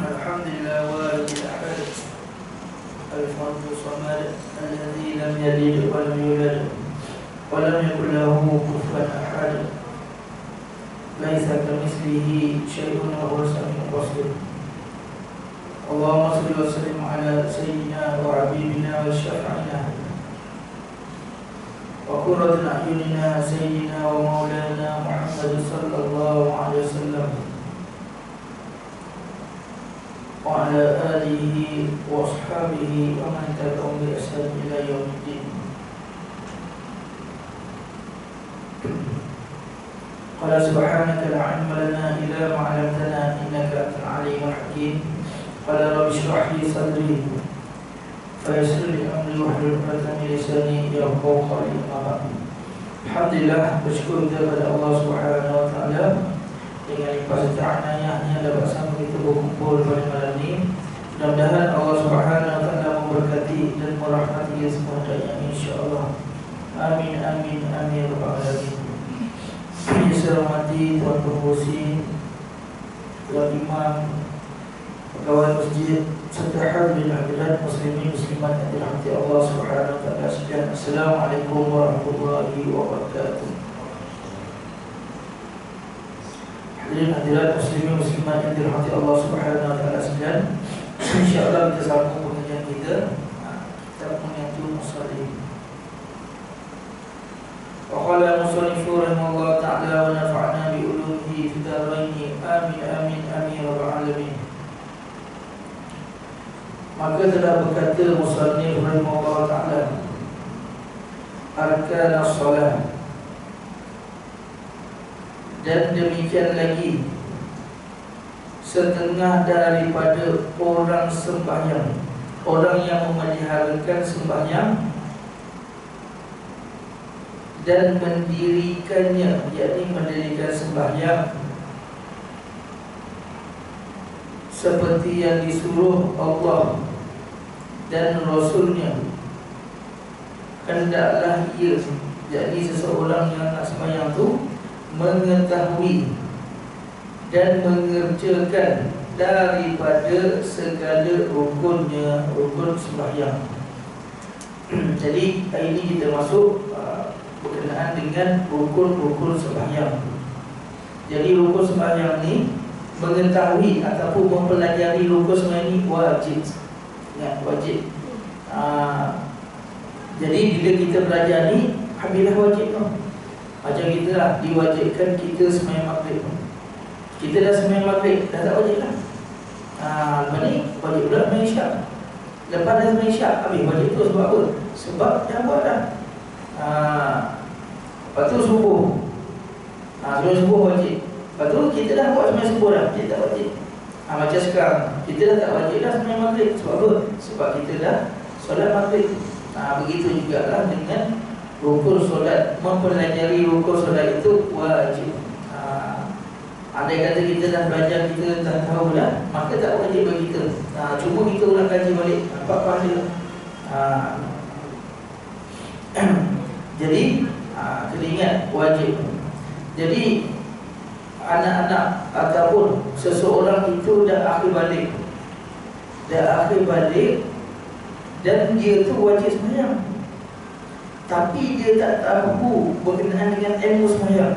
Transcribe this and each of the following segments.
الحمد لله والد الأحد الفرد الصمد الذي لم يلد ولم يولد ولم يكن له كفوا أحد ليس كمثله شيء وهو السميع البصير. اللهم صل وسلم على سيدنا وحبيبنا وشفيعنا وقرة أعيننا سيدنا ومولانا محمد صلى الله عليه وسلم وعلى آله وأصحابه ومن تبعهم بإحسان إلى يوم الدين. قال سبحانك لا علم لنا إلا ما علمتنا إنك أنت العليم الحكيم. قال رب اشرح لي صدري فيسر لي أمري واحلل عقدة من لساني يفقهوا قولي. Alhamdulillah, bersyukur kita kepada Allah Subhanahu wa taala dengan limpah setiaannya dapat sama kita berkumpul pada malam ini. Mudah-mudahan Allah Subhanahu wa taala memberkati dan merahmati kita semua insya-Allah. Amin amin amin ya rabbal alamin. Yang saya hormati Tuan Pengurusi, Tuan Imam, pegawai masjid serta hadirin hadirat muslimin muslimat yang dirahmati Allah Subhanahu wa taala sekalian. Assalamualaikum warahmatullahi wabarakatuh. Hadirin hadirat muslimin muslimat yang dirahmati Allah Subhanahu wa taala sekalian. Insya-Allah kita sambung pengajian kita. Kita menyentuh musallin. Wa qala musannifu rahimahullah ta'ala wa nafa'na bi ulumihi fid dharain. Amin amin amin ya rabbal alamin. Maka telah berkata musannif rahimahullah ta'ala, arkan as-salah, dan demikian lagi setengah daripada orang sembahyang, orang yang memeliharakan sembahyang dan mendirikannya, yakni mendirikan sembahyang seperti yang disuruh Allah dan Rasulnya, hendaklah ia, jadi seseorang yang nak sembahyang tu mengetahui dan mengerjakan daripada segala rukunnya, rukun sembahyang. Jadi hari ini kita masuk berkenaan dengan rukun-rukun sembahyang. Jadi rukun sembahyang ni, mengetahui ataupun mempelajari rukun sembahyang ni wajib. Ya, wajib. Jadi bila kita belajar ni, alhamdulillah wajib tau. Macam kita lah, diwajibkan kita sembahyang maghrib. Kita dah sembahyang maghrib, dah tak wajib lah. Lepas ni wajib pula sembahyang isyak. Lepas dah sembahyang isyak, habis wajib tu sebab apa? Sebab dah buat dah. Lepas tu subuh. Sebelum subuh wajib. Lepas tu kita dah buat sembahyang subuh dah, kita tak wajib. Macam sekarang, kita dah tak wajib dah sembahyang maghrib. Sebab apa? Sebab kita dah solat maghrib. Begitu jugalah dengan rukun solat. Mempelajari rukun solat itu wajib. Andai kata kita dah belajar, kita dah tahu dah, maka tak wajib bagi kita. Cuma kita ulang kaji balik, dapat pahala. Jadi kita ingat wajib. Jadi anak-anak ataupun seseorang itu dah akhir balik, dan dia tu wajib sembahyang, tapi dia tak tahu berkenaan dengan ilmu sembahyang.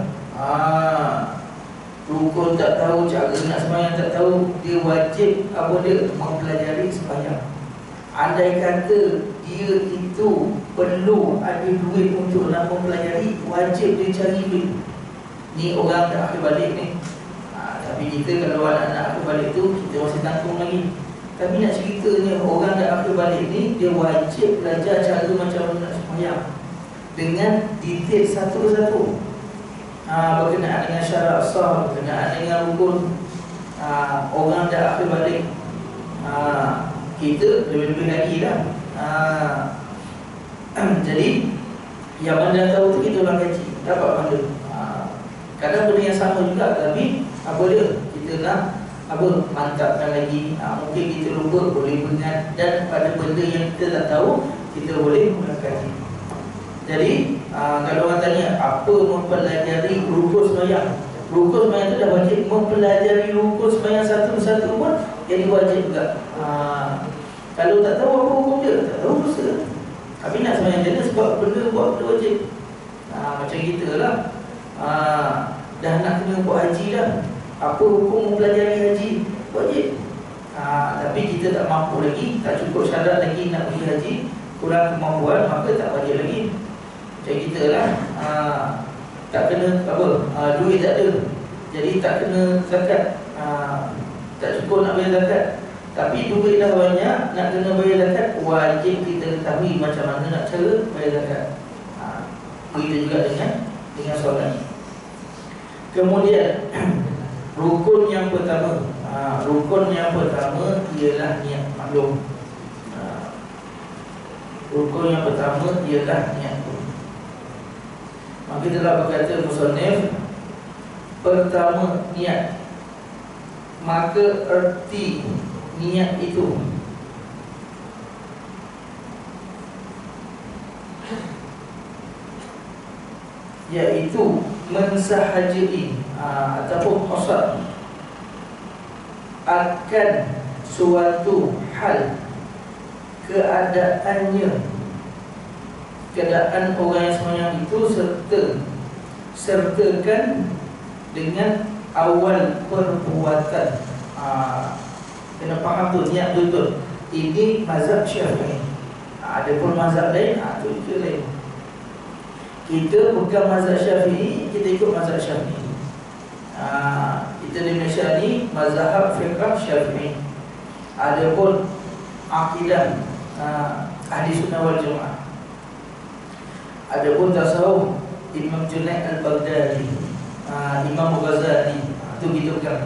Rukun tak tahu, cara nak sembahyang tak tahu, dia wajib apa dia? Mempelajari sembahyang. Andai kata dia itu perlu ada duit untuk nak mempelajari, wajib dia cari duit. Ni orang dah akhir balik ni. Tapi kita kalau anak-anak akhir balik tu, kita masih tanggung lagi. Tapi nak ceritanya, orang dah akhir balik ni, dia wajib belajar cara macam mana nak sembahyang dengan detail satu-satu. Berkenaan dengan syarat sah, berkenaan dengan rukun. Orang dah akhir balik, kita lebih-lebih lagi lah. Jadi yang mana tahu tu kita ulang kaji, dapat pahala. Kadang benda yang sama juga, tapi apa dia? Kita nak mantapkan lagi. Mungkin kita lupa, boleh ingat. Dan pada benda yang kita tak tahu, kita boleh ulang kaji. Jadi kalau orang tanya apa mempelajari rukun sembahyang, rukun sembahyang itu dah wajib. Mempelajari rukun sembahyang satu-satu pun jadi wajib juga. Kalau tak tahu apa hukum dia, tak tahu dosa. Tapi nak sembahyang jenazah sebab benda buat benda wajib. Macam kita lah, dah nak kena buat haji dah, apa hukum mempelajari haji? Wajib. Tapi kita tak mampu lagi, tak cukup syarat lagi nak pergi haji, kurang kemampuan, maka tak wajib lagi. Macam kita lah, tak kena apa, duit tak ada, jadi tak kena zakat, tak cukup nak bayar zakat. Tapi duit dah banyak, nak kena bayar zakat, wajib kita ketahui macam mana nak cara bayar zakat. Begitu juga dengan solat. Kemudian rukun yang pertama, ialah niat maklum. Rukun yang pertama ialah niat. Maka telah berkata musannif, pertama niat. Maka erti niat itu iaitu mensahajai ataupun qasad akan suatu hal, keadaan orang yang sembahyang itu, sertakan dengan awal perbuatan. Kena faham tu, niat betul. Ini mazhab Syafi'i. Ada pun mazhab lain, tu itu lain. Kita bukan mazhab Syafi'i, kita ikut mazhab Syafi'i. Kita di Malaysia ni mazhab fiqh Syafi'i. Ada pun akidah ahli sunnah wal jamaah. Ada pun tasawuf Imam Junaid al-Baghdadi, Imam Ghazali. Itu kita bukan.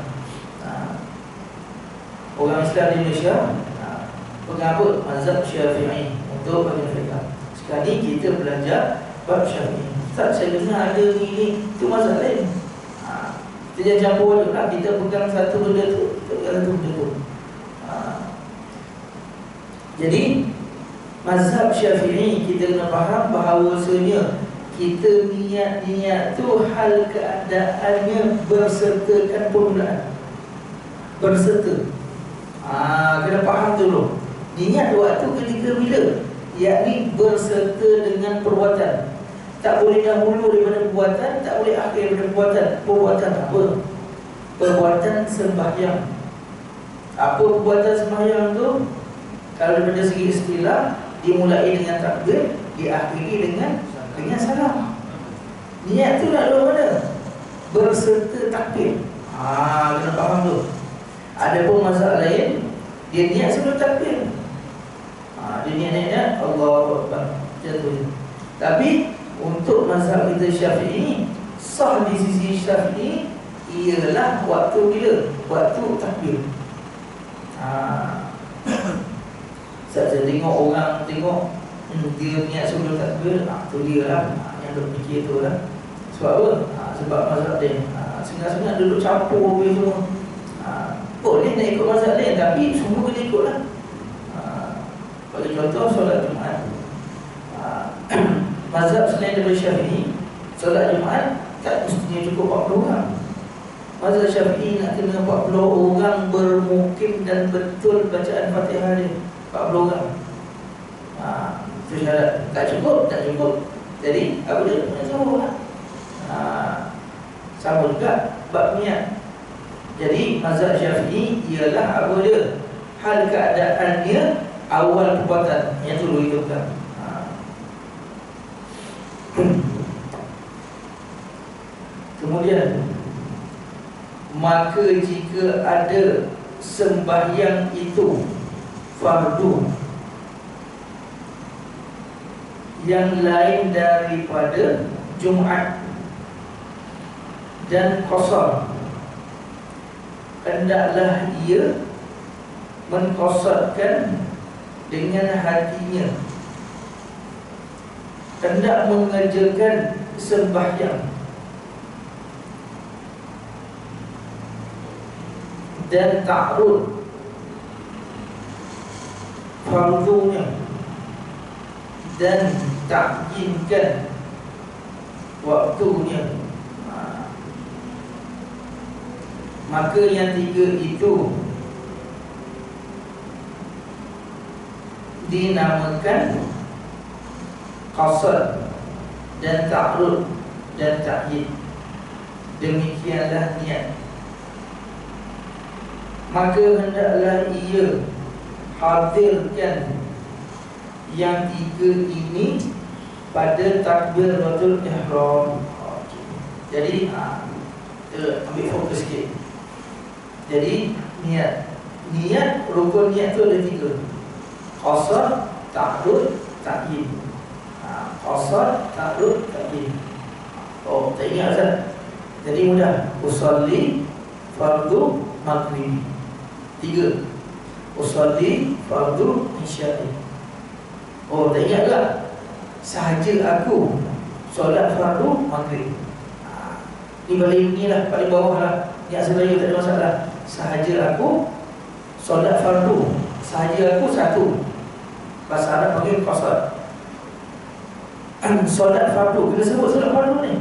Orang Islam di Malaysia pengagut mazhab Syafi'i untuk bagian fiqh. Sekali kita belajar bab Syafi'i. Tak, saya dengar ada ini, itu mazhab lain. Kita jangan campur juga. Kita pegang satu benda tu, pegang satu benda tu. Jadi mazhab Syafi'i kita kena faham bahawasanya kita niat tu hal keadaannya bersertakan permulaan. Berserta. Kena faham dulu. Niat waktu ketika bila? Yakni berserta dengan perbuatan. Tak boleh dahulu daripada perbuatan, tak boleh akhir daripada perbuatan. Perbuatan apa? Perbuatan sembahyang. Apa perbuatan sembahyang tu? Kalau daripada segi istilah, dimulai dengan takbir, diakhiri dengan salam. Niat tu nak dua mana? Berserta takbir. Kena faham tu. Ada pun mazhab lain, dia niat sebelum takbir. Dia niat Allahu Akbar, jatuh. Tapi untuk mazhab kita Syafi'i, sah di sisi Syafi'i ialah waktu bila? Waktu takbir. Saya tengok orang dia niat sebelum takbir, tu dia lah yang duk fikir tu lah. Sebab apa? Sebab mazhab dia sengaja duduk campur habis semua. Boleh nak ikut mazhab lain, tapi semua kena ikut lah. Bagi contoh solat Jumaat, mazhab selain daripada Syafi'i, solat Jumaat tak mestinya cukup 40 orang. Mazhab Syafi'i nak kena 40 orang bermukim dan betul bacaan Fatihah dia, 40 orang. Itu syarat. Tak cukup. Jadi apa dia? Sama lah. Sama juga bab niat. Jadi mazhab Syafi'i ialah apa dia? Hal keadaannya awal perbuatan. Yang dulu itu kan. Kemudian, maka jika ada sembahyang itu fardu yang lain daripada Jumaat dan qasar, hendaklah ia mengqasarkan dengan hatinya, hendak mengerjakan sembahyang dan ta'rud fardunya dan ta'jinkan waktunya. Maka yang tiga itu dinamakan qasad dan ta'rud dan ta'yid. Demikianlah niat. Maka hendaklah ia hadirkan yang tiga ini pada takbiratul ihram. Jadi ambil fokus sikit. Jadi niat rukun niat tu ada tiga: qasad, ta'rud, ta'yid. Qasad, ta'rud, ta'yid. Oh, tak ingat Ustaz? Jadi mudah. Usolli fardu maghrib. Tiga. Usolli fardu isya'i. Oh, tak ingat tak? Sahaja aku solat fardu maghrib. Ni paling bawah lah. Niat sebenarnya tak ada masalah. Sahaja aku solat fardu. Sahaja aku satu. Bahasa Arab panggil qasad. Solat fardu. Kita sebut solat fardu ni.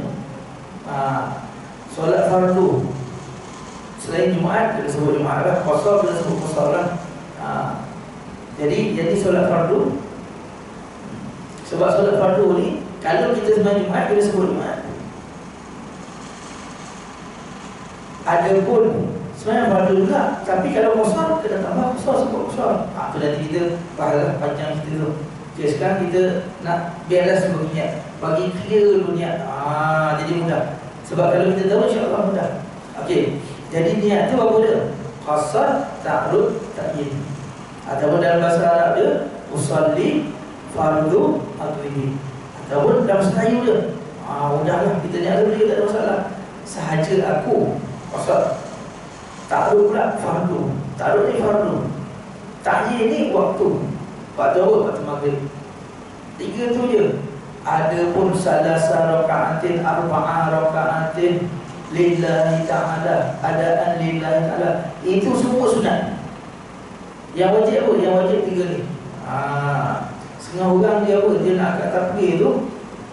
Solat fardu selain Jumaat, kita sebut Jumaat lah. Qasar, kita sebut qasar lah. Jadi solat fardu. Sebab solat fardu ni, kalau kita sembahyang Jumaat, kita sebut Jumaat. Adapun sembahyang fardu juga, tapi kalau qasar, kita tambah qasar, sebut qasar. Itu nanti kita bahas panjang kita tu. Okay, sekarang kita nak biarlah sebut niat, bagi clear dulu niat. Jadi mudah. Sebab kalau kita tahu, insya-Allah mudah. Okey. Jadi niat tu apa dia? Qasad, ta'rud, ta'yid. Ataupun dalam bahasa Arab dia usolli fardu maghrib. Ataupun dalam Melayu dia mudahlah, kita niat tu dia tak ada masalah. Sahaja aku qasad, ta'rud pula fardu. Ta'rud ni fardu, ta'yid ni waktu. Waktu apa? Waktu maghrib. Tiga tu je. Adapun salasa raka'atin, arba'a raka'atin lillahi ta'ala, adaan lillahi ta'ala, itu semua sunat. Yang wajib apa? Yang wajib tiga ni. Setengah orang dia apa? Dia nak kat takbir tu,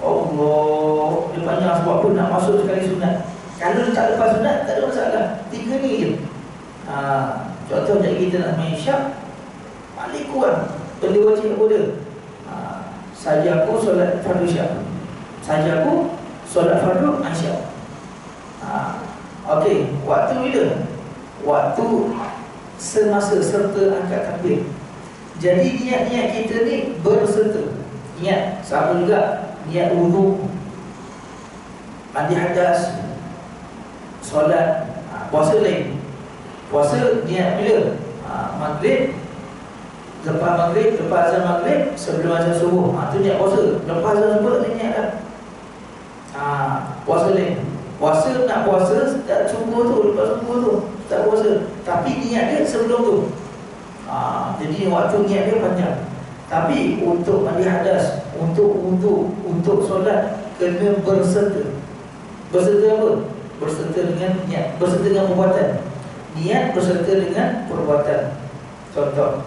Allah, dia panjang sebab apa? Nak masuk sekali sunat. Kalau dia tak lepas sunat, tak ada masalah. Tiga ni je. Contoh macam kita nak main syak, paling kurang benda wajib apa dia? Saja aku solat fardu syak, saja aku solat fardu isyak. Okey, waktu bila? Waktu semasa serta angkat takbir. Jadi niat-niat kita ni berserta. Niat sama juga niat wudu, mandi hadas, solat, puasa lain. Puasa niat bila? Maghrib, lepas maghrib, lepas azan maghrib, sebelum azan subuh. Itu niat puasa. Lepas azan subuh tak niat dah. Puasa lain. Puasa nak puasa tak subuh tu, lepas subuh tu tak puasa. Tapi niat dia sebelum tu. Jadi waktu niat dia panjang. Tapi untuk mandi hadas, untuk wudu, untuk solat, kena berserta. Berserta apa? Berserta dengan niat, berserta dengan perbuatan. Niat berserta dengan perbuatan. Contoh,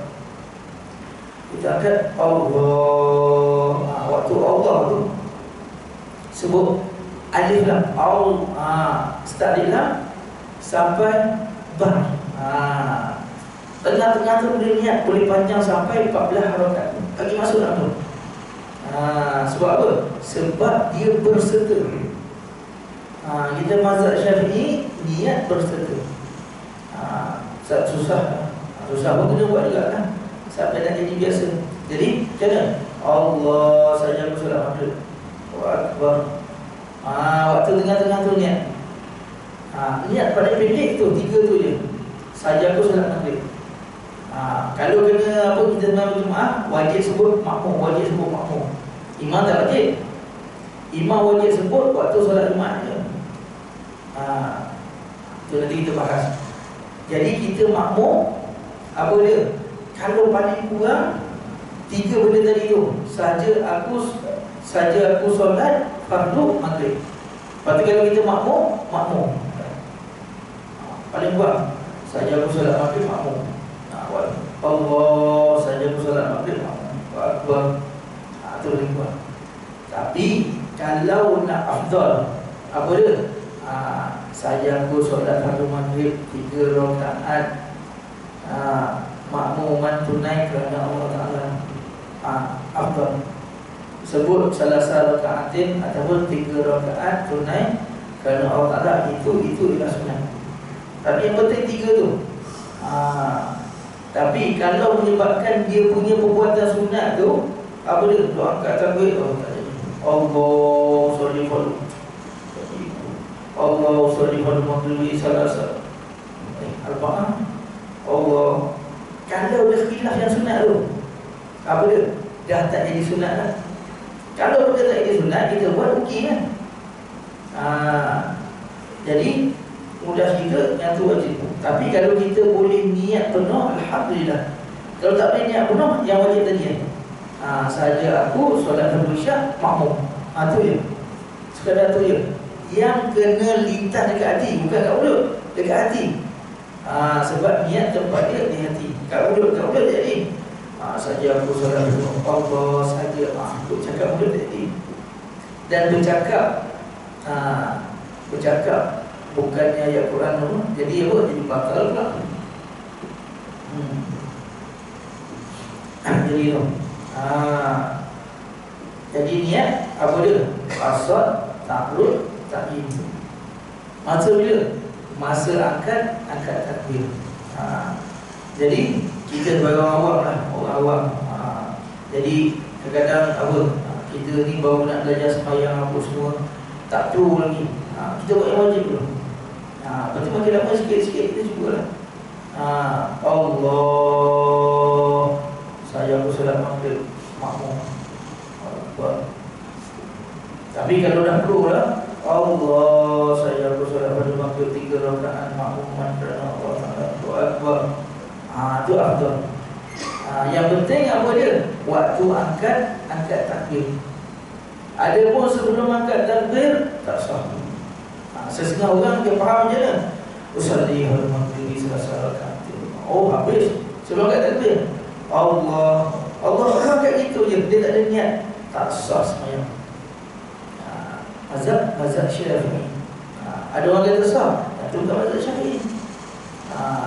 kita angkat Allah. Waktu Allah tu sebut alif lam. Start alif lam sampai ba. Tengah-tengah tu boleh niat, boleh panjang sampai 14 harakat. Bagi masuk dalam tu. Sebab apa? Sebab dia berserta. Kita mazhab Syafi'i niat berserta. Susah. Susah pun kena buat juga kan, sampai nak jadi biasa. Jadi macam mana? Allah saja aku solat maghrib. Allahu Akbar. Waktu tengah-tengah tu niat. Niat pada pendek tu, tiga tu je. Saja aku solat maghrib. Kalau kena apa, kita sembahyang Jumaat, wajib sebut makmum, wajib sebut makmum. Imam tak wajib. Imam wajib sebut waktu solat Jumaat je. Itu nanti kita bahas. Jadi kita makmum, apa dia? Kalau paling kurang tiga benda tadi tu. Saja aku solat fardu maghrib. Lepas tu kalau kita makmum paling kurang saja aku solat maghrib makmum. Allah saja aku solat maghrib makmum. Akbar. Itu paling kurang. Tapi kalau nak afdal, apa dia? Saja aku solat fardu maghrib 3 rakaat, makmuman tunai kerana Allah Ta'ala. afdal. Sebut salah rakaatin ataupun 3 rakaat tunai kerana Allah Ta'ala, itu ialah sunat. Tapi yang penting 3 tu. Tapi kalau menyebabkan dia punya perbuatan sunat tu, apa dia? Doa angkat takbir, Allah sorry for Allah sorry for maghribi salasa Al-Baqarah. Allah, kalau dah khilaf yang sunat tu, apa dia? Dah tak jadi sunat lah. Kalau dia tak jadi sunat, kita buat okey kan. Jadi mudah juga yang tu wajib. Tapi kalau kita boleh niat penuh, alhamdulillah. Kalau tak boleh niat penuh, yang wajib tadi kan. Saja aku solat Isyak makmum. Tu je. Sekadar tu je. Yang kena lintas dekat hati, bukan kat mulut, dekat hati. Sebab niat tempat dia di hati. Kat mulut jadi. Saja aku solat Allah saja. Aku cakap mulut tadi. Dan bercakap bukannya ayat Quran tu. Jadi apa? Jadi batal pula. Jadi tu. Jadi niat apa dia? Qasad, takluk, takyin. Masa bila? Masa angkat takbir. Jadi kita sebagai orang awam. Jadi kadang-kadang apa? Kita ni baru nak belajar sembahyang apa semua, tak tahu lagi. Kita buat yang wajib dulu. Lepas tu makin lama sikit-sikit kita cubalah. Allah, saya aku solat maghrib makmum. Tapi kalau dah perlu lah, Allah, saya aku solat pada maghrib 3 rakaat makmuman kerana Allah Ta'ala. Akbar. Itu afdal. Yang penting apa dia? Waktu angkat takbir. Ada pun sebelum angkat takbir tak sah. Sesetengah orang dia faham je lah. Usalli al-maghrib salasa rakaat. Oh, habis. Sebelum angkat takbir, Allah angkat gitu je. Dia tak ada niat. Tak sah sembahyang. Mazhab Syafi'i. Ada orang kata sah. Itu bukan mazhab Syafi'i.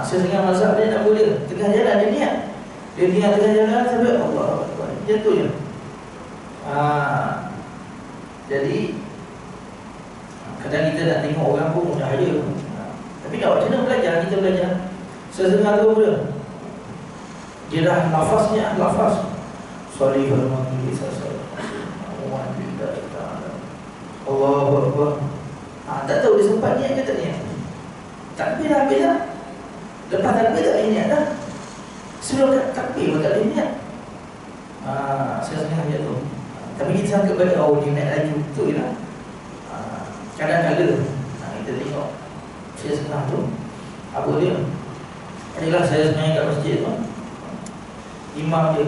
Sesetengah mazhab dia tak boleh. Tengah jalan dia niat. Dia niat tengah jalan sampai Allah Akbar. Jatuh je. Jadi kadang kita nak tengok orang pun mudah aja. Tapi nak macam mana belajar? Kita belajar sesetengah tu boleh. Dia dah lafaznya lafaz. Sorry kalau mengikuti sasar. Allahu Akbar. Tak tahu dia sempat niat ke tak niat. Takbir dah habis dah. Lepas takbir tak niat dah. Sebelum takbir pun tak ada niat. Saya senang je tu. Tapi kita sangka balik, dia naik laju. Betul je lah. Kadang-kadang kita tengok saya senang tu, apa dia? Adalah saya sebenarnya kat masjid tu, imam dia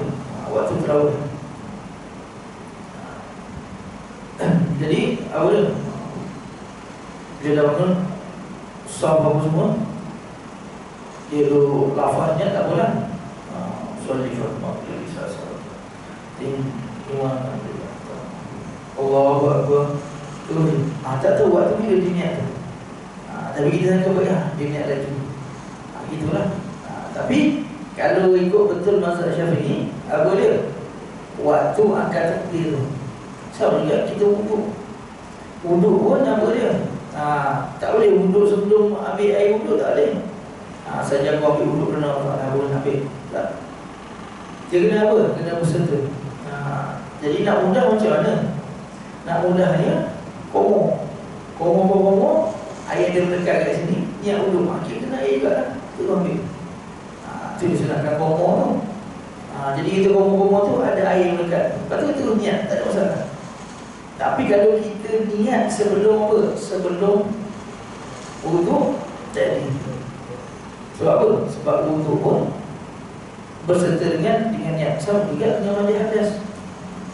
waktu terawih. Jadi apa dia? Dia dah bangun sahab apa semua, dia tu lafaznya tak boleh. Salli al-maghrib salasa. Imam Allahu Akbar. Tak tahu waktu bila dia niat tu. Tapi kita sangka baik dia niat lagi. Itulah. Tapi kalau ikut betul mazhab Syafi'i, apa dia? Waktu angkat takbir tu. Sama juga kita wuduk. Wuduk pun apa dia? Tak boleh wuduk sebelum ambil air wuduk, tak boleh. Saja aku ambil wuduk kerana tak boleh ambil. Tak. Dia kena apa? Kena berserta. Jadi nak mudah macam mana? Nak mudahnya komo air dia melekat kat sini, niat wuduk, makin kena air juga lah. Tu ambil. Tu disunatkan komo tu. Jadi kita komo tu ada air melekat. Lepas tu kita niat, tak ada masalah. Tapi kalau kita niat sebelum apa? Sebelum wuduk, jadi. Sebab apa? Sebab wuduk pun berserta dengan niat. Sama juga dengan mandi hadas.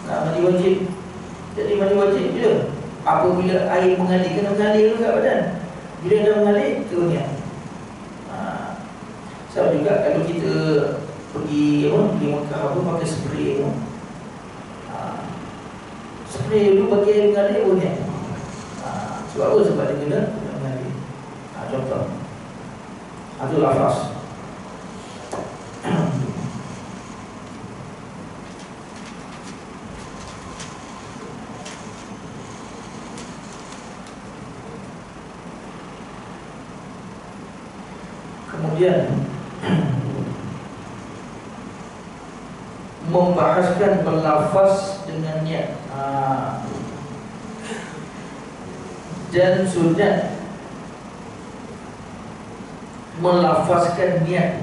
Mandi wajib. Jadi mandi wajib bila? Apabila air mengalir, kena mengalir juga badan. Bila dah mengalir, terus niat. Sama juga kalau kita pergi Mekah apa, pakai spray tu. Spray dulu bagi air mengalir pun niat. Sebab apa? Sebab dia kena mengalir. Contoh. Itu lafaz. Kemudian membahaskan berlafaz dengan niat. Dan sunat melafazkan niat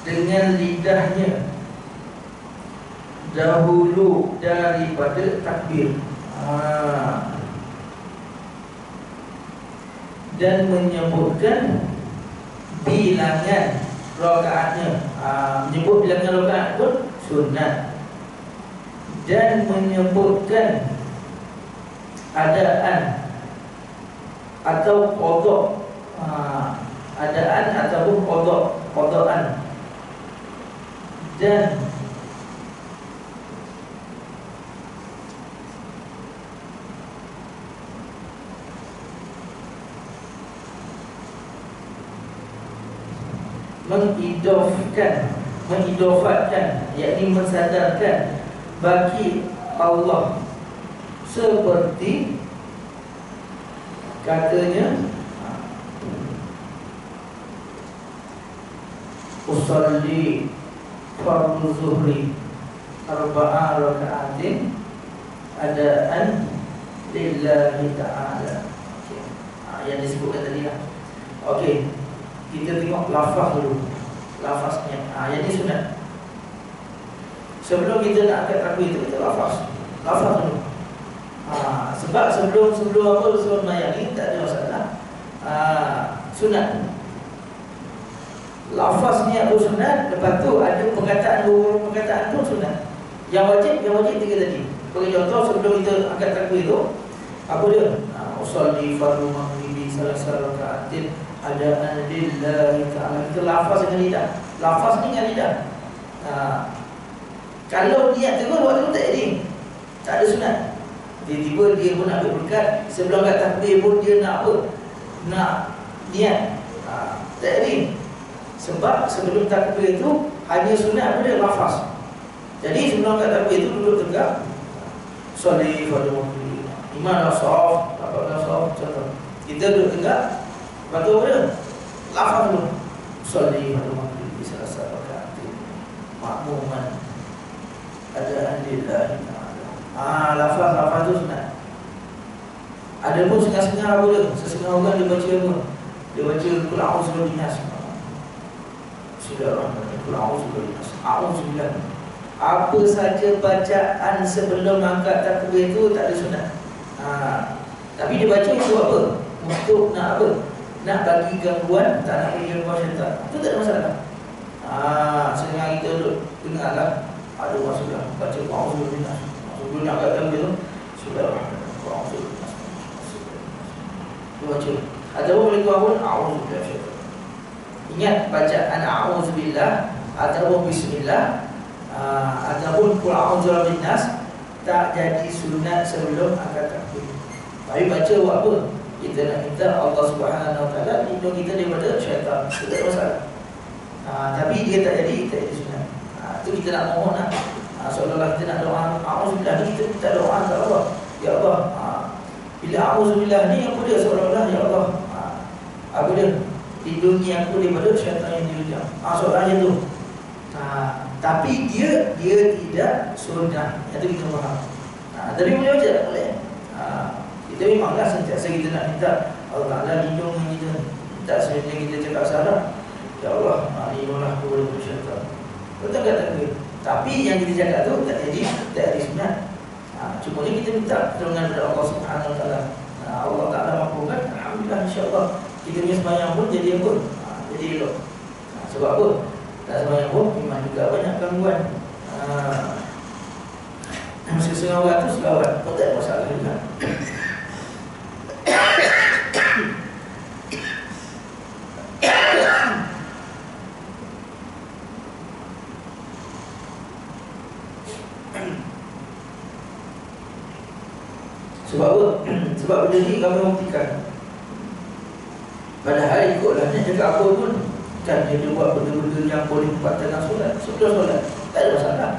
dengan lidahnya dahulu daripada takbir, dan menyebutkan bilangan rakaatnya. Menyebut bilangan rakaat pun sunat, dan menyebutkan adaan atau qada, adaan ataupun qadaan, dan mengidofatkan, yakni mensadarkan bagi Allah, seperti katanya usalli fardhu zuhri arba'a raka'atin adaan lillahi ta'ala. Yang disebutkan tadi lah. Okey, kita tengok lafaz dulu. Lafaznya, yang ini sunat. Sebelum kita nak angkat takbir itu, kita lafaz dulu. Sebab sebelum mayat ni tak ada masalah. Sunat. Lafaz ni aku sunat. Lepas tu ada perkataan pun sunat. Yang wajib tiga tadi. Bagi contoh, sebelum kita angkat takbir tu, apa dia? Usalli fardhu maghribi salasa raka'atin adaan lillahi ta'ala. Kita lafaz dengan lidah. Lafaz ni dengan lidah. Kalau niat terus waktu tu tak jadi, tak ada sunat. Tiba-tiba dia pun nak ambil berkat, sebelum kat takbir pun dia nak apa? Nak niat. Tak jadi. Sebab sebelum takbir tu hanya sunat apa dia? Lafaz. Jadi sebelum kat takbir tu duduk tegak, sholli fardhu maghribi, imam as-shaf, contoh. Kita duduk tegak, lepas tu apa dia? Lafaz dulu. Sholli fardhu maghribi salasa raka'atin ma'muman adaan lillahi ta'ala. Lafaz tu sunat. Ada pun setengah-setengah apa dia? Setengah orang dia baca apa? Dia baca qul a'udzu birabbin nas. Bismillahirrahmanirrahim. Qul a'udzu birabbin nas. A'udzubillah. Apa saja bacaan sebelum angkat takbir itu tak ada sunat. Tapi dia baca untuk apa? Untuk nak apa? Nak bagi gangguan, tak nak bagi gangguan syaitan. Itu tak ada masalah. Setengah kita duduk dengarlah, ada masalah baca a'udzu birabbin nas. Sebelum nak angkat takbir tu, Bismillahirrahmanirrahim. Dia baca. Ataupun boleh keluar pun a'udzubillah. Ingat bacaan a'udzubillah ataupun bismillah ataupun qul a'udzu birabbin nas tak jadi sunat sebelum angkat takbir. Tapi baca buat apa? Kita nak minta Allah Subhanahu Wa Taala lindung kita daripada syaitan. Itu tak ada masalah. Tapi dia tak jadi sunat. Itu kita nak mohon lah. Seolah-olah kita nak doa a'udzubillah ni, kita minta doa kepada Allah. Ya Allah, bila a'udzubillah ni apa dia? Seolah-olah ya Allah, apa dia? Lindungi aku daripada syaitan yang dirujam. Soalannya tu. Tapi dia tidak sunnah. Itu kita faham. Tapi boleh baca tak? Boleh. Kita memanglah sentiasa kita nak minta Allah Ta'ala lindungi kita. Tak sebenarnya kita cakap salah, ya Allah, lindunglah aku daripada syaitan. Betul kata ke? Tapi yang kita cakap tu tak jadi sunat. Cuma ni kita minta pertolongan daripada Allah Subhanahu Wa Taala. Allah Ta'ala mampukan. Alhamdulillah, insya-Allah kita punya sembahyang pun jadi apa? Jadi elok. Sebab apa? Tak sembahyang pun memang juga banyak gangguan. Setengah orang tu selawat pun tak ada masalah juga. Sebab apa? Sebab benda ni kami buktikan. Padahal ikutlah dia cakap apa pun, kan dia buat benda-benda yang boleh membatalkan solat. Sebelum solat tak ada masalah.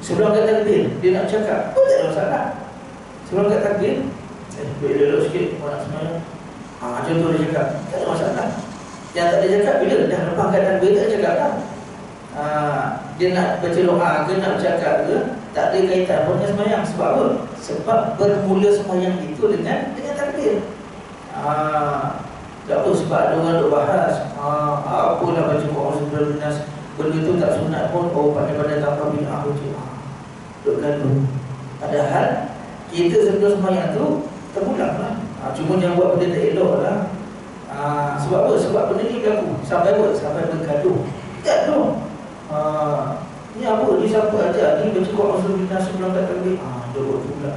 Sebelum angkat takbir dia nak cakap pun tak ada masalah. Sebelum angkat takbir, elok sikit orang nak semayang. Contoh dia cakap, tak ada masalah. Yang tak ada cakap, bila dah lepas keadaan dia tak ada cakap lah. Dia nak baca doa ke, nak bercakap ke, tak ada kaitan pun dengan sembahyang. Sebab apa? Sebab bermula sembahyang itu dengan takbir. Tak apa, sebab ada orang duk bahas apalah baca Quran sebelum dinas, benda tu tak sunat pun. Pada tanpa bid'ah duk gaduh. Padahal kita sebelum sembahyang tu terpulang lah. Cuma yang buat benda tak elok lah. Sebab apa? Sebab benda ni berlaku. Sampai apa? Sampai bergaduh. Tak tu. Ni apa? Ni siapa ajar? Ni baca Quran sebelum kat takbir. Dia buat tu pula.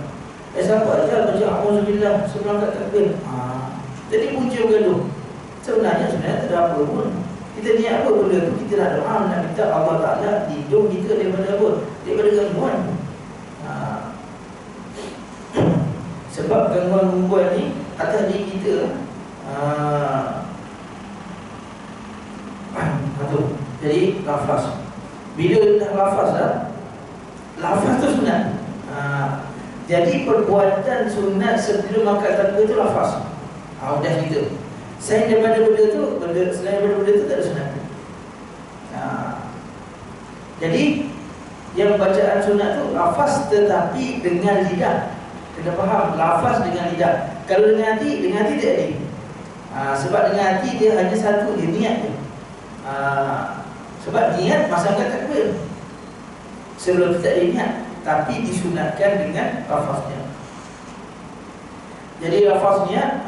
Siapa ajar baca Alhamdulillah sebelum kat takbir? Jadi punca bergaduh. Sebenarnya tak ada apa pun. Kita niat apa benda tu? Kita nak doa, nak minta Allah Ta'ala lindung kita daripada apa? Daripada gangguan. Sebab gangguan-gangguan ni atas diri kita. Jadi lafaz. Bila dah lafaz dah, lafaz tu sunat. Jadi perbuatan sunat sebelum angkat takbir tu lafaz. Udah kita. Selain daripada benda tu, selain daripada benda tu tak ada sunat. Jadi yang bacaan sunat tu lafaz tetapi dengan lidah. Kena faham, lafaz dengan lidah. Kalau dengan hati tak ada. Sebab dengan hati dia hanya satu, dia niat je. Sebab niat masa angkat takbir. Sebelum tu tak ada niat, tapi disunatkan dengan lafaznya. Jadi lafaznya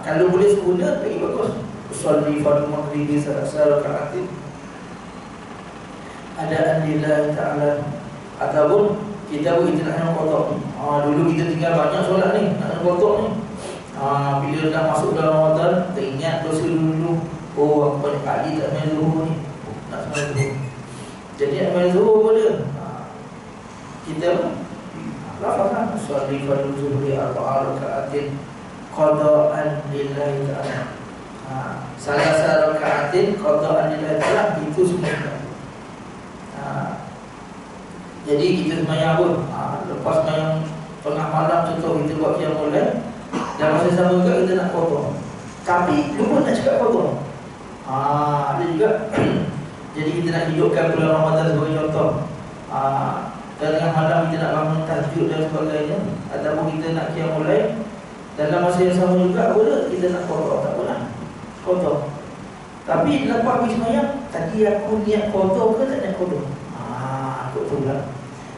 kalau boleh sempurna lagi bagus. Usolli fardhu maghribi raka'atin adaan lillahi ta'ala. Ataupun kita buat international kotak. Dulu kita tinggal banyak solat ni, nak kotak ni. Bila dah masuk dalam Ramadan, teringat dosa dulu. Banyak kali tak main zuhur ni, nak main zuhur. Jadi nak main zuhur boleh. Kita lafazkan usolli fardhu zuhri raka'atin qada'an lillahi ta'ala. Salah raka'atin qada'an lillahi ta'ala, itu semua. Jadi kita sembahyang pun lepas sembahyang tengah malam contoh kita buat qiyamul lail, dan masa sama juga kita nak qada. Tapi lupa nak cakap qada. Ada juga. Jadi kita nak hidupkan bulan Ramadan sebagai contoh. Tengah malam kita nak bangun tahajud dan sebagainya, ataupun kita nak qiyamul lail, dalam masa yang sama juga boleh kita nak qada, tak apalah. Qada. Tapi lepas habis sembahyang, tadi aku niat qada ke tak niat qada? Aku tu lah.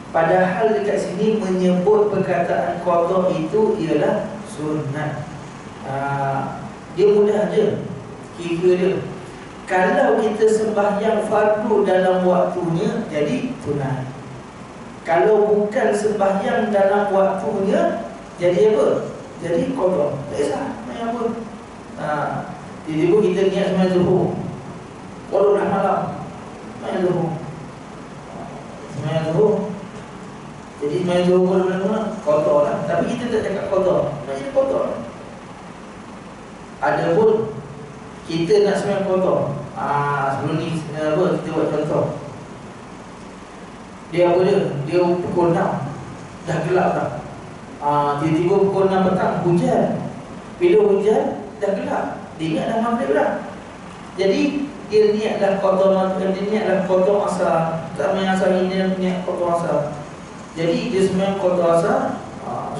Padahal dekat sini menyebut perkataan qada itu ialah sunat. Dia mudah je kira dia. Kalau kita sembahyang fardu dalam waktunya, jadi sunat. Kalau bukan sembahyang dalam waktunya, jadi apa? Jadi qada. Tak kisah sembahyang apa. Tiba-tiba kita niat sembahyang zuhur, walau dah malam sembahyang zuhur. Sembahyang zuhur. Jadi sembahyang zuhur mana qada lah. Tapi kita tak cakap qada. Jadi qada. Adapun kita nak sembahyang qada. Sebelum ni apa kita buat contoh. Dia apa dia? Dia pukul 6 dah gelap dah. Tiba-tiba pukul 6 petang hujan. Bila hujan dah gelap, dia ingat dah maghrib dah. Jadi dia niatlah qada maghrib, dia niatlah qada asar. Tak main asar ini, dia niat qada asar. Jadi dia sembahyang qada asar,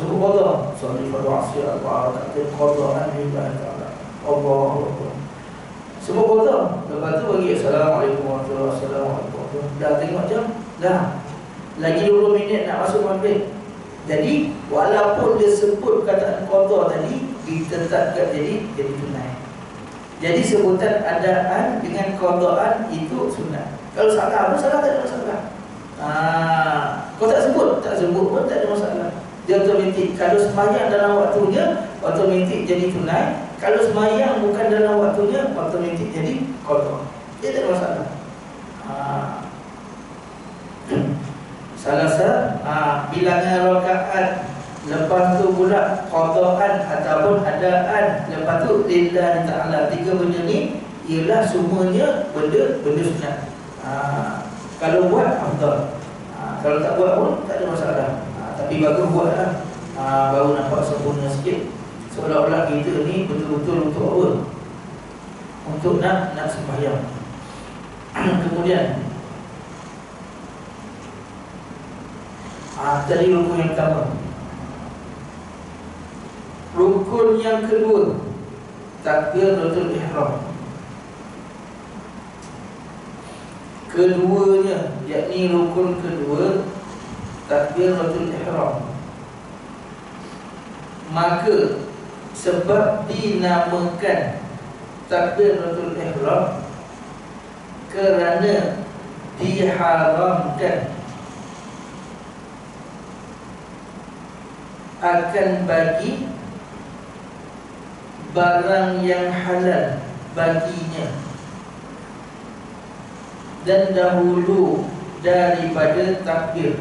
suruh qada. Sholli fardhu asr raka'atin qada'an lillahi ta'ala. Allahu akbar. Semua qada. Lepas tu bagi assalamualaikum warahmatullahi wabarakatuh. Dah tengok jam, dah. Lagi 20 minit nak masuk maghrib. Jadi walaupun dia sebut perkataan qada tadi, ditetapkan jadi tunai. Jadi sebutan adaan dengan qadaan itu sunat. Kalau salah, tak ada masalah. Kau tak sebut pun tak ada masalah. Dia otomatik. Kalau sembahyang dalam waktunya, otomatik jadi tunai. Kalau sembahyang bukan dalam waktunya, otomatik jadi qada. Dia tak ada masalah. Salah bilangan rakaat. Lepas tu pula qadaan ataupun adaan. Lepas tu lillahi ta'ala. Tiga benda ni ialah semuanya benda sunat. Kalau buat afdal. Kalau tak buat pun tak ada masalah. Tapi bagus buatlah. Baru nampak sempurna sikit. Seolah-olah kita ni betul-betul untuk apa? Untuk nak sembahyang. Kemudian tadi rukun yang pertama. Rukun yang kedua, takbiratul ihram. Keduanya, yakni rukun kedua, takbiratul ihram. Maka sebab dinamakan takbiratul ihram kerana diharamkan akan bagi barang yang halal baginya dan dahulu daripada takbir,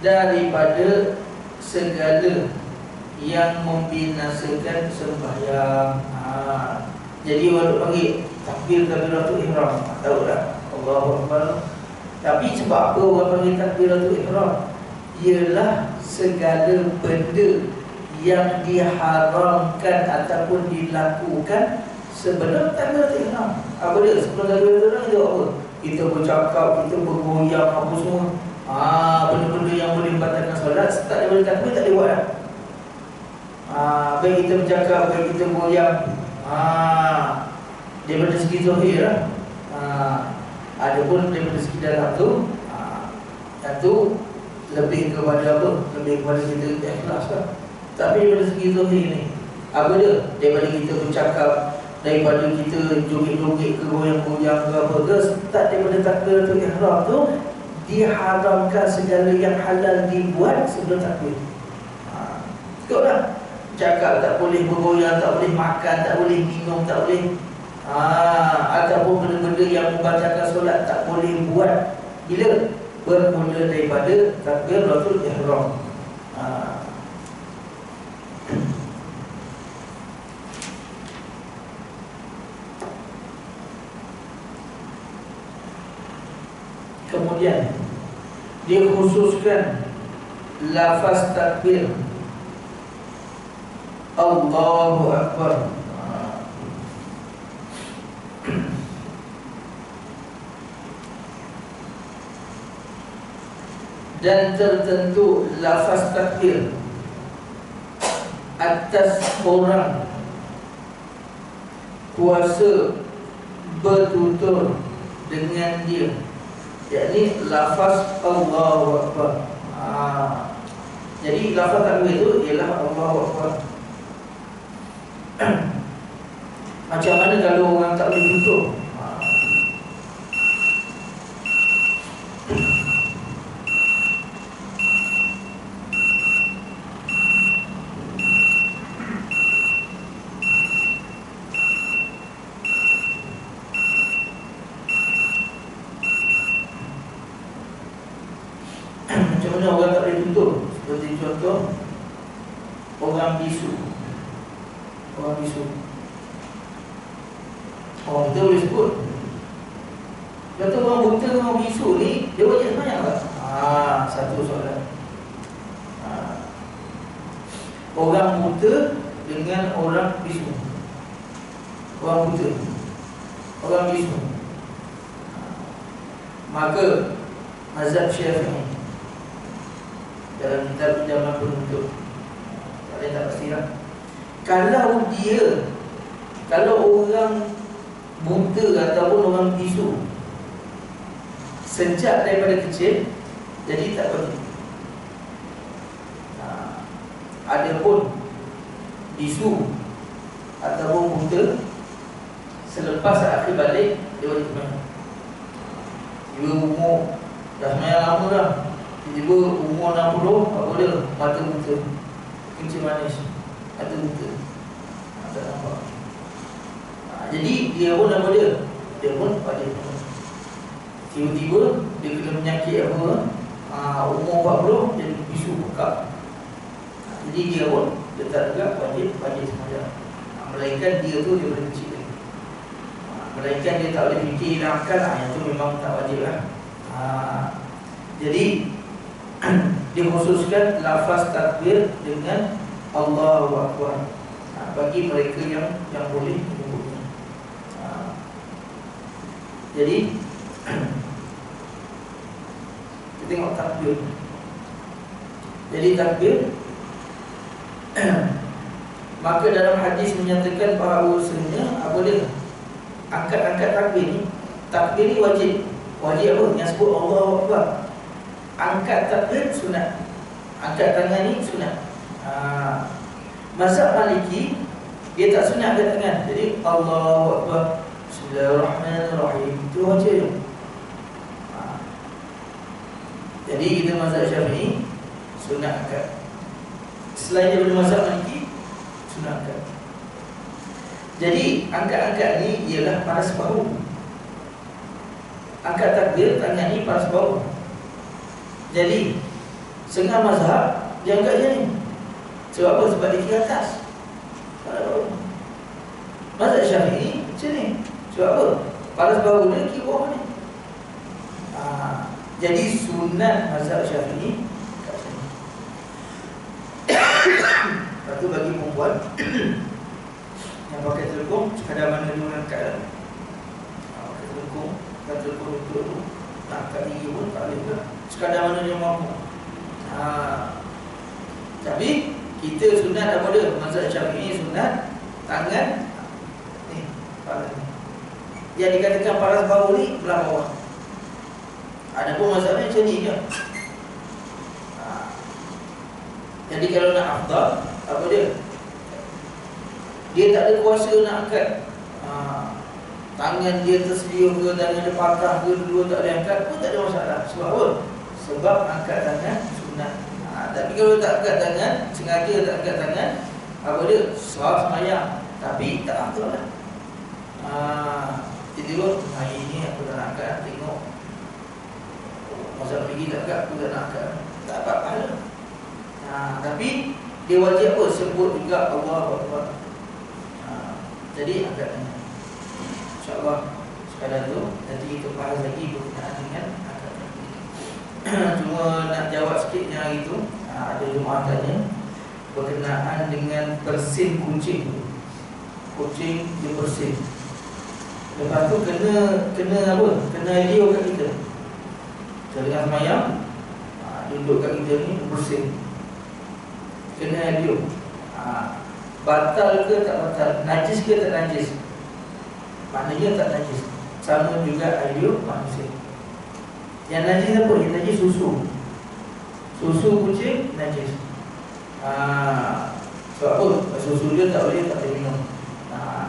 daripada segala yang membinasakan sembahyang. Jadi waktu panggil takbiratul ihram, tahu tak? Allahu Akbar. Tapi sebab apa orang panggil takbiratul ihram? Ialah segala benda yang diharamkan ataupun dilakukan sebelum takbiratul ihram. Apa dia? Sebelum takbiratul ihram itu apa? Kita bercakap, kita bergoyang, apa semua. Benda-benda yang boleh membatalkan solat start daripada takbir tak boleh buat lah. Baik kita bercakap, baik kita goyang, daripada segi zahir lah. Ada pun daripada segi dalam tu, yang tu lebih kepada apa? Lebih kepada kita ikhlas lah. Tapi daripada segi zahir ni, apa dia? Daripada kita bercakap, daripada kita joget-joget ke goyang-goyang ke apa ke, start daripada takbiratul ihram tu diharamkan segala yang halal dibuat sebelum takbir. Ikutlah. Cakap tak boleh, bergoyang tak boleh, makan tak boleh, minum tak boleh, ataupun benda-benda yang membatalkan solat tak boleh buat. Bila? Bermula daripada takbiratul ihram. Kemudian dia khususkan lafaz takbir Allahu Akbar. Dan tertentu lafaz takbir atas orang kuasa bertutur dengan dia, yakni lafaz Allahu Akbar. Jadi lafaz takbir itu ialah Allahu Akbar. Macam mana kalau orang tak boleh tutur? Macam mana orang tak boleh tutur? Seperti contoh orang bisu. Orang bisu, orang kita boleh sebut. Contoh orang buta dengan orang bisu ni, dia wajib sembahyang tak? Satu soalan. Orang buta dengan orang bisu. Orang buta, orang bisu, maka mazhab Syafi'i dalam kitab Jamal Penuntut, kalian tak pastilah. Kalau orang buta ataupun orang bisu sejak daripada kecil, jadi tak wajib. Adapun bisu ataupun buta selepas akhir balik, dia wajib sembahyang. Dia umur dah sembahyang lama dah, tiba-tiba umur 60, apa dia? Mata buta, kencing manis, mata buta, tak nampak. Jadi dia pun apa dia? Dia pun wajib. Tiba-tiba dia kena penyakit apa, umur 40 dia bisu pekak. Jadi dia pun tetap juga wajib sembahyang. Melainkan dia tu dia boleh kecil lagi. Melainkan dia tak boleh fikir nafkah, yang tu memang tak wajib lah. Jadi dikhususkan lafaz takbir dengan Allahu Akbar. Bagi mereka yang boleh menyebutnya. Jadi kita tengok takbir. Jadi takbir maka dalam hadis menyatakan bahawasanya apa dia? Angkat takbir ni. Takbir ni wajib. Wajib apa? Yang sebut Allahu Akbar. Angkat takbir sunat. Angkat tangan ni sunat. Mazhab Maliki dia tak sunat angkat tangan. Jadi Allahu Akbar, Bismillahirrahmanirrahim, itu wajib. Jadi kita mazhab Syafi'i sunat angkat. Selain daripada mazhab Maliki sunat angkat. Jadi angkat-angkat ni ialah paras bahu. Angkat takbir tangan ni paras bahu. Jadi setengah mazhab dia angkat je ni. Sebab apa? Sebab dia kira atas. Mazhab Syafi'i macam ni. Sebab apa? Paras bahu dia kira bawah ni. Jadi sunat mazhab Syafi'i kat sini. Lepas tu bagi perempuan yang pakai telekong, sekadar mana dia mengangkat. Pakai telekong, pakai telekong untuk tu nak angkat gigi pun tak boleh pula. Sekadar mana dia mampu. Tapi kita sunat apa dia? Mazhab Syafi'i sunat tangan ni, paras ni. Yang dikatakan paras bahu ni belah bawah. Ada pun mazhabnya macam ni je. Jadi kalau nak afdal, apa dia? Dia tak ada kuasa nak angkat. Tangan dia tersedia ke, tangan dia patah ke, dua tak boleh angkat pun tak ada masalah. Sebab apa? Sebab angkat tangan sunat. Tapi kalau tak angkat tangan, sengaja tak angkat tangan, apa dia? Sah semayang, tapi tak afdal lah. Tiba-tiba, hari ni aku tak nak angkat, tengok mazhab lagi tak angkat, aku tak nak angkat, tak dapat pahala. Tapi dia wajib apa? Sebut juga Allahu Akbar. Jadi angkat tangan. InsyaAllah sekadar tu nanti kita bahas lagi berkenaan dengan angkat tangan. Cuma nak jawab sikit yang hari tu, ada jemaah tanya berkenaan dengan bersin kucing. Kucing dia bersin. Lepas tu kena apa? Kena video kat kita. Dengan semayang, duduk kat kita ni bersin. Kena video. Batal ke tak batal? Najis ke tak najis? Maknanya tak najis. Sama juga audio manusia. Yang najis apa? Yang najis susu. Susu kucing najis. Sebab apa? Susu dia tak boleh minum.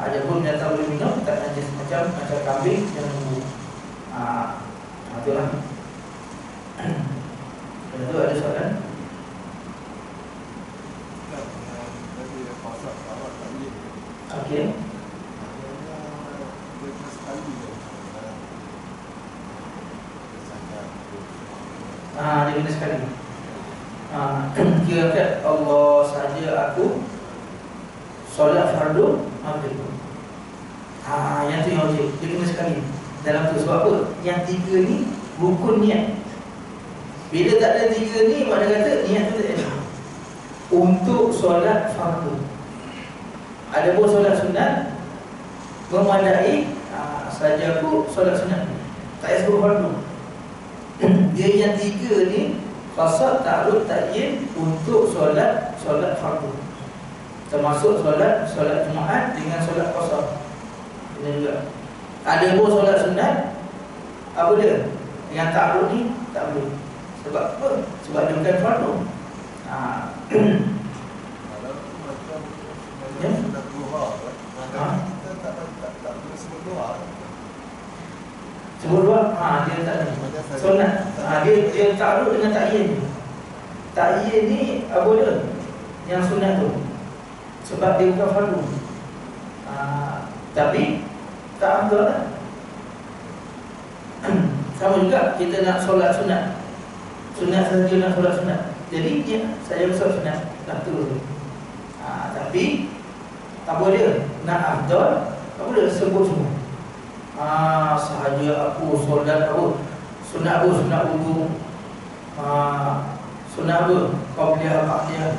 Ada pun yang tak boleh minum tak najis. Macam kambing yang nunggu. Itulah. Lepas tu ada soalan? Okey. Dia kena sekali. Kira kat Allah saja aku solat fardu maghrib. Yang tu yang wajib. Dia kena sekali dalam tu. Sebab apa? Yang tiga ni rukun niat. Bila tak ada tiga ni, makna kata niat tu tak ada. Untuk solat fardu. Ada pun solat sunat memadai saja aku solat sunat. Tak payah sebut fardu. Dia yang tiga ni qasad, ta'arud, ta'yin untuk solat fardu. Termasuk solat Jumaat dengan solat qasar. Ini juga. Ada pun solat sunat, apa dia? Yang ta'arud ni tak boleh. Sebab apa? Sebab dia bukan fardu. Ya? Sebut dua, dia tak ada. Sunat. Dia ta'arud dengan ta'yin. Ta'yin ni apa dia? Yang sunat tu. Sebab dia bukan fardu. Tapi tak ambil lah. Sama juga kita nak solat sunat. Sunat saja nak solat sunat. Jadi saya solat sunat dah terus. Tapi apa dia? Nak afdal, apa dia? Sebut semua. Sahaja aku solat apa? Sunat wudu. Sunnah apa? Qabliyah, ba'diyah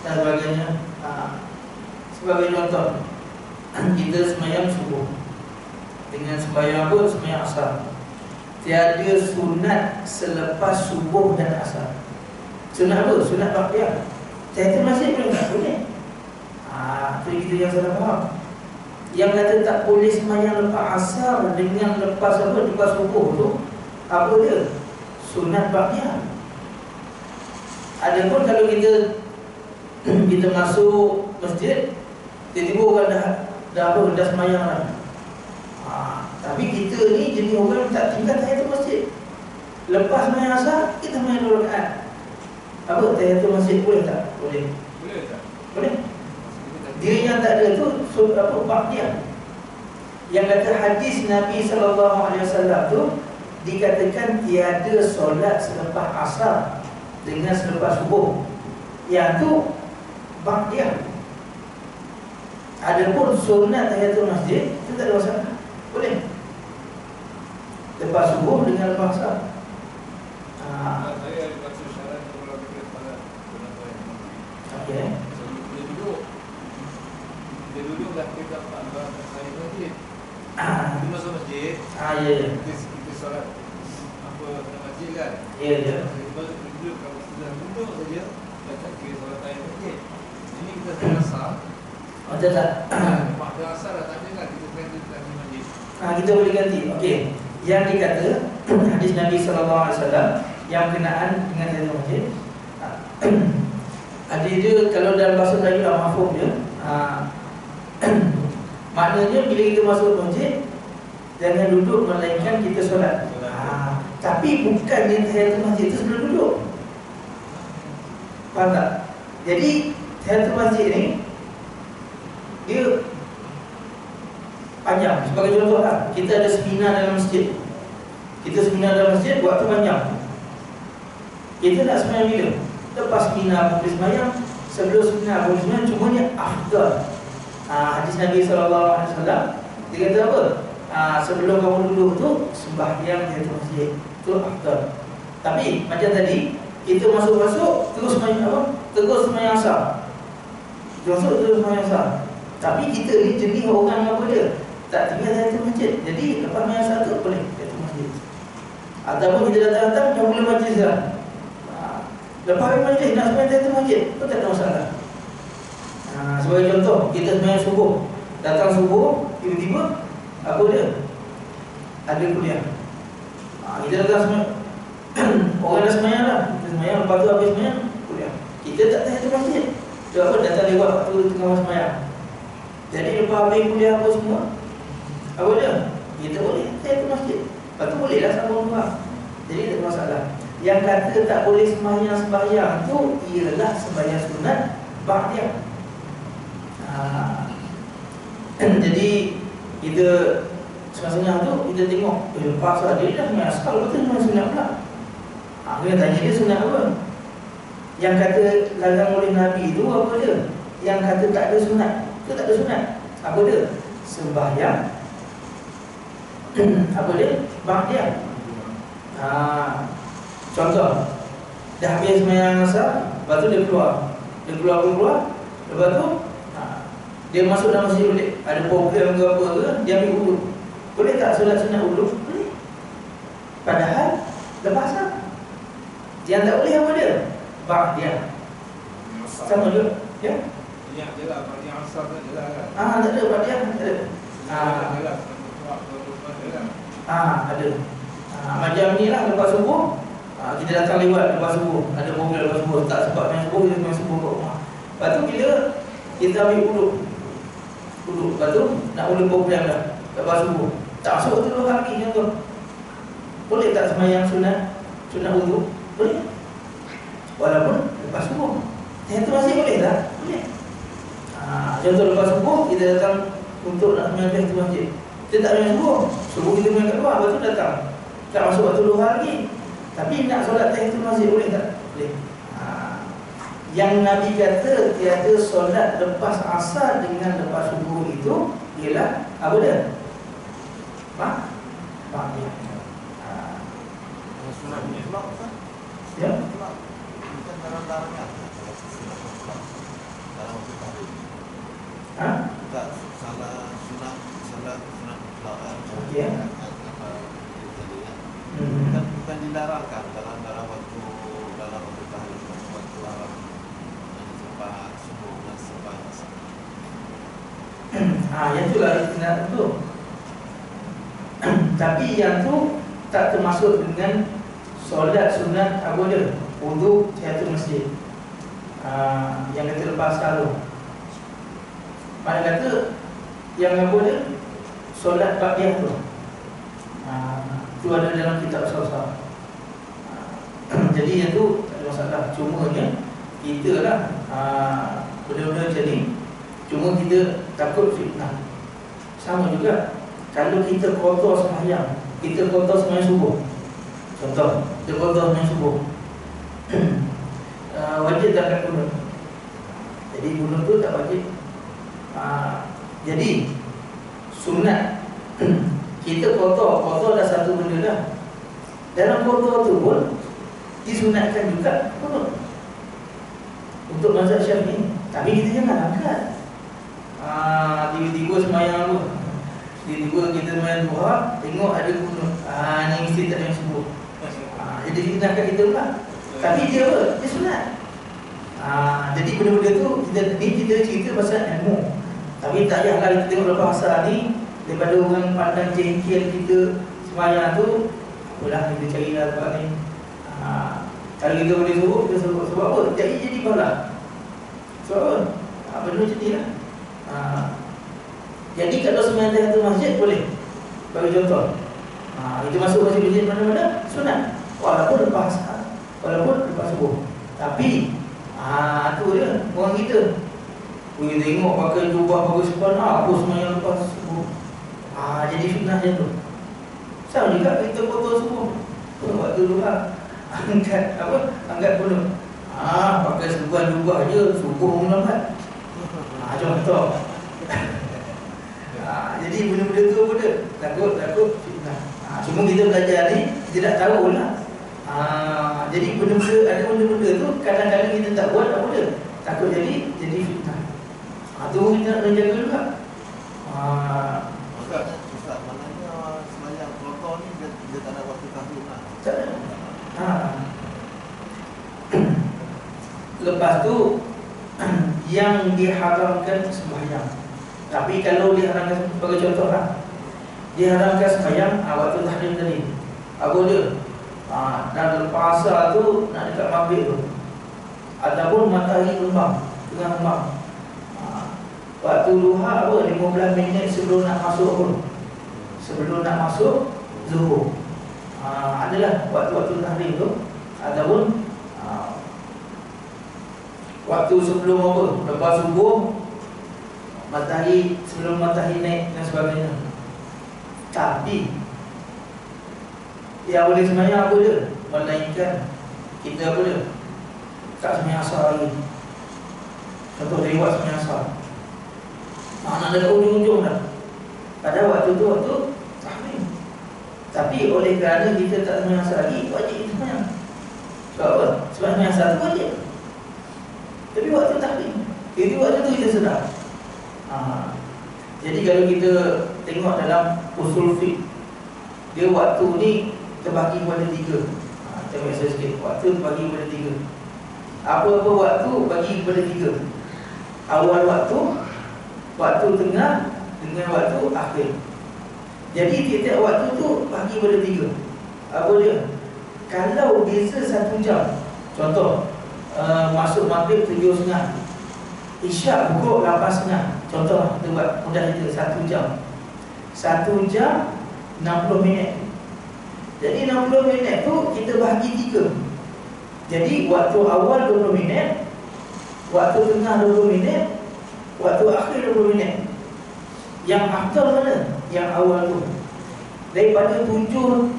dan sebagainya. Sebagai contoh, kita sembahyang subuh dengan sembahyang apa? Sembahyang asar. Tiada sunat selepas subuh dan asar. Sunat apa? Sunat ba'diyah. Tahiyatul masjid boleh tak? Boleh. Itu kita yang salah faham. Yang kata tak boleh sembahyang lepas asar dengan lepas apa? Lepas subuh tu apa dia? Sunat ba'diyah. Adapun kalau kita masuk masjid, tiba-tiba orang dah sembahyang lah. Tapi kita ni jenis orang tak tinggal tahiyatul masjid. Lepas sembahyang asar, kita sembahyang 2 rakaat. Apa tahiyatul masjid boleh tak? Boleh. Boleh tak? Boleh. Dia yang tak ada tu apa? Ba'diyah. Yang kata hadis Nabi SAW tu dikatakan tiada solat selepas asar dengan selepas subuh. Yang tu ba'diyah. Adapun sunat tahiyatul masjid itu tak ada masalah. Boleh. Lepas subuh dengan lepas asar. Saya ada baca syarat kalau kita pada Okey. dia duduk dah kita dapat saya masjid. Kita masuk masjid. Ya. Kita solat apa dalam masjid kan? Ya, ya. Kita duduk kalau sudah duduk saja baca kira solat tahiyyat masjid. Ini kita terasa. Macam tak? Pada asar dah tak ada kan kita kena duduk di masjid. Kita boleh ganti. Okey. Yang dikata hadis Nabi SAW yang berkenaan dengan tahiyatul masjid. Hadis dia kalau dalam bahasa Melayu lah mafhum dia. Maknanya bila kita masuk masjid, jangan duduk melainkan kita solat. Tapi bukannya tahiyatul masjid itu sebelum duduk. Faham tak? Jadi tahiyatul masjid ni dia panjang. Sebagai contoh lah, kita ada seminar dalam masjid. Kita seminar dalam masjid, waktu panjang. Kita nak sembahyang bila? Lepas seminar boleh sembahyang, sebelum seminar boleh sembahyang, cumanya afdal. Hadis Nabi SAW dia kata apa? Sebelum kamu duduk tu sembahyang tahiyatul masjid. Itu afdal. Tapi macam tadi, kita masuk-masuk terus sembahyang apa? Terus sembahyang asar. Terus sembahyang asar. Tapi kita ni jenis orang apa dia? Tak tinggal tahiyatul masjid. Jadi lepas sembahyang asar tu boleh tahiyatul masjid. Ataupun kita datang-datang dah mula majlis dah. Lepas majlis nak sembahyang tahiyatul masjid pun tak ada masalah. Sebagai contoh, kita sembahyang subuh. Datang subuh, tiba-tiba apa dia? Ada kuliah. Kita datang sembahyang. Orang dah sembahyang dah. Kita sembahyang, lepas tu habis sembahyang, kuliah. Kita tak tahiyatul masjid. Sebab apa? Datang lewat waktu tengah sembahyang. Jadi lepas habis kuliah apa semua, apa dia? Kita boleh tahiyatul masjid. Lepas tu bolehlah sambung doa. Jadi tak ada masalah. Yang kata tak boleh sembahyang tu ialah sembahyang sunat ba'diyah. Jadi kita setengah-setengah tu kita tengok lepas dia dah sembahyang asar, lepas tu sembahyang sunat pula. Kita tanya dia sunat apa? Yang kata larang oleh Nabi tu apa dia? Yang kata tak ada sunat, itu tak ada sunat. Apa dia? Sembahyang apa dia? Ba'diyah. Contoh, dah habis sembahyang asar, lepas tu dia keluar. Lepas tu dia masuk dalam masjid balik. Ada program ke apa ke, dia ambil wuduk. Boleh tak solat sunat wuduk? Boleh. Padahal lepas asar. Yang tak boleh apa dia? Ba'diyah. Sama juga. Ya? Yang je lah, bagi asar tak je lah kan? Tak ada ba'diyah. Ada. Macam ni lah lepas subuh. Kita datang lewat lepas subuh. Ada program lepas subuh. Tak sempat main subuh, kita main subuh kat rumah. Lepas tu bila kita ambil wuduk. Lepas tu nak mula program dah lepas subuh. Tak masuk waktu 2 hari contoh. Boleh tak sembahyang sunat wuduk? Boleh. Walaupun lepas subuh. Tahiyatul masjid boleh tak? Boleh. Contoh lepas subuh kita datang untuk nak sembahyang tahiyatul masjid. Kita tak sembahyang subuh kita sembahyang kat luar, lepas tu datang. Tak masuk waktu 2 hari. Tapi nak solat tahiyatul masjid boleh tak? Boleh. Yang Nabi kata tiada solat lepas asar dengan lepas subuh itu ialah apa dia? Ba'diyah. Sunat punya kelak kan? Ya? larang-larangnya dalam waktu tahun. Ha? Tak salah sunat Ya. bukan dilarangkan dalam waktu tahun, waktu haram sembah subuh dan sembah asar. Yang itulah sunat tu. Tapi yang tu tak termasuk dengan solat sunat apa dia? Wudu tahiyatul masjid. Yang kita lepas tu. Mana kata yang apa dia? Solat ba'diyah tu. Itu ada dalam kitab besar-besar. Jadi yang tu tak ada masalah. Cumanya kita lah benda-benda macam ni, cuma kita takut fitnah. Sama juga kalau kita kotor sembahyang, kita kotor sembahyang subuh. Contoh, kita kotor sembahyang subuh, wajib tak akan gunung. Jadi gunung tu tak wajib. Jadi sunat kita kotor dah satu benda dah. Dalam kotor tu pun disunatkan juga gunung untuk mazhab Syafi'i. Tapi kita jangan angkat. Tiba-tiba sembahyang apa? Tiba-tiba kita sembahyang duha, tengok ada gunung. Ni mesti tak yang subuh. Jadi kita angkat kita pula. Tapi dia apa? Dia sunat. Jadi benda-benda tu kita cerita pasal ilmu. Tapi tak payahlah kita tengok lepas asar ni, daripada orang pandang jengkel kita sembahyang tu, apalah kita carilah tempat ni. Kalau kita boleh suruh, kita suruh. Sebab apa? Jadi bahalah. Sebab apa? Benda macam ni lah. Jadi kalau sembahyang tahiyatul masjid boleh. Bagi contoh, kita masuk masjid mana-mana sunat, walaupun lepas asar, walaupun lepas subuh. Tapi tu dia orang kita. Kita tengok pakai jubah bagus sepan, apa sembahyang lepas subuh. Jadi fitnah macam tu. Sama juga kita kotor subuh. Waktu duha angkat gunung. Pakai serban jubah je, subuh melambat. Contoh. Jadi benda-benda tu apa dia? Takut fitnah. Cuma kita belajar ni, kita tak tahu lah. Jadi benda-benda, ada benda-benda tu kadang-kadang kita tak buat apa dia? Takut jadi fitnah. Tu kita nak jaga juga. Ustaz, maknanya sembahyang kotor ni dia tak ada waktu tahun lah. Tak ada. Lepas tu yang diharamkan sembahyang. Tapi kalau diharamkan, sebagai contoh lah, diharamkan sembahyang waktu tahrim tadi. Apa dia? Dan lepas asar tu nak dekat maghrib tu, ataupun matahari tengah tengah. Waktu duha apa? 15 minit sebelum nak masuk apa? Sebelum nak masuk zuhur. Adalah waktu-waktu tahrim tu. Ataupun waktu sebelum apa? Lepas subuh, matahari, sebelum matahari naik dan sebagainya. Tapi yang boleh sembahyang apa dia? Melainkan kita apa dia? Tak sembahyang asar lagi. Contoh lewat sembahyang asar, nak dekat ujung-ujung dah. Pada waktu tu waktu tahrim. Tapi oleh kerana kita tak sembahyang asar lagi, wajib kita sembahyang. Sebab apa? Sebab sembahyang asar tu wajib. Tapi waktu tahrim, jadi waktu tu kita sedar. Jadi kalau kita tengok dalam usul fiqh, dia waktu ni terbagi kepada 3. Kita biasa sikit, waktu terbagi kepada 3. Apa-apa waktu bagi kepada 3. Awal waktu, waktu tengah, dengan waktu akhir. Jadi tiap-tiap waktu tu bagi kepada 3. Apa dia? Kalau beza 1 jam, contoh masuk maghrib 7.30, isyak pukul 8.30. Contoh kita buat mudah saja, 1 jam. 1 jam 60 minit. Jadi 60 minit tu kita bahagi 3. Jadi waktu awal 20 minit, waktu tengah 20 minit, waktu akhir 20 minit. Yang afdal mana? Yang awal tu. Daripada 7.30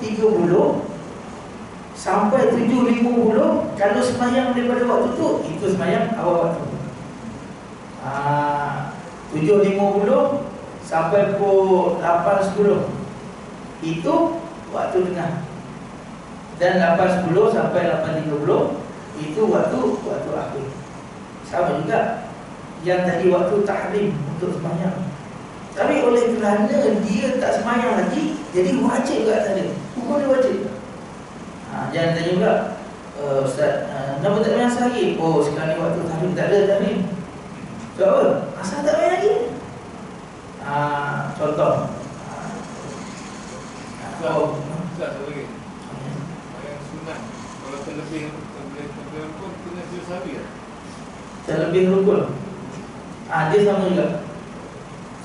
sampai 7.50, kalau sembahyang daripada waktu tu, itu sembahyang awal waktu. 7.50 sampai pukul 8.10, itu waktu tengah. Dan 8.10 sampai 8.30, Itu waktu akhir. Sama juga yang tadi waktu tahrim untuk sembahyang. Tapi oleh kerana dia tak sembahyang lagi, jadi wajib ke atas dia. Hukum dia wajib. Jangan tanya pula, Ustaz, kenapa tak sembahyang lagi? Oh, sekarang ni waktu tahrim, tak ada tahrim. Sebab apa? Asal tak sembahyang lagi. Contoh. Tak lagi. Yang sunat. Kalau terlebih pun kena sawi lah. Terlebih rukun. Dia sama juga.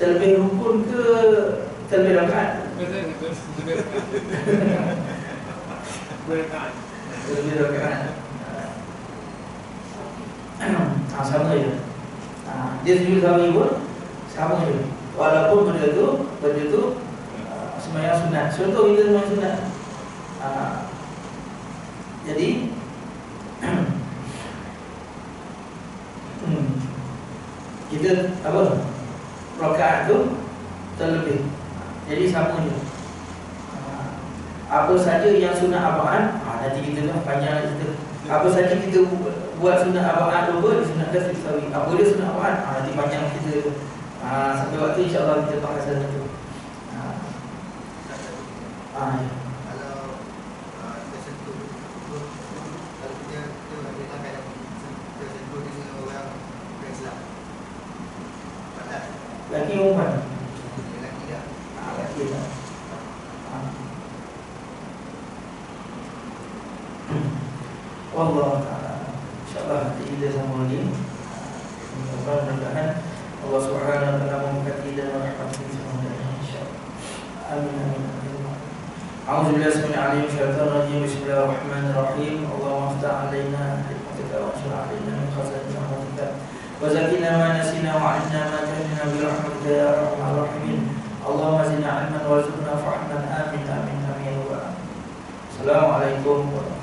Terlebih rukun ke terlebih rakaat? Terlebih rakaat. Sama je. Dia sujud sawi pun sama je. Walaupun benda tu sembahyang sunat. Contoh kita sembahyang sunat. Jadi kita apa? Rakaat tu terlebih. Jadi sama je. Apa saja yang sunat arba'an, nanti kita dah panjang kita. Apa saja kita buat sunat arba'an dua, disunatkan sujud sawi. Apa dia sunat arba'an, nanti panjang kita. Sampai waktu insya-Allah kita pakai sana tu. Kalau kita sentuh, kalau kita nak kena tersentuh dengan orang Islam, patut. Laki umpan. Lelaki dah. Laki dah. Wallahu ta'ala. InsyaAllah nanti kita sama lagi. Mudah-mudahan Allah Subhanahu wa ta'ala memberkati dan merahmati semuanya, insyaAllah. Amin amin amin. A'udzubillahi minasyaitonir rajim. Syaitanir Bismillahirrahmanirrahim. Allahumma aftah 'alaina hikmatika wa anshur 'alaina min khaza'in rahmatika wa zakina ma nasina wa 'allimna ma jahilna bi rahmatika ya arhamar rahimin. Allahumma zidna 'ilman warzuqna fahman. Amin amin amin. Assalamualaikum warahmatullahi wabarakatuh.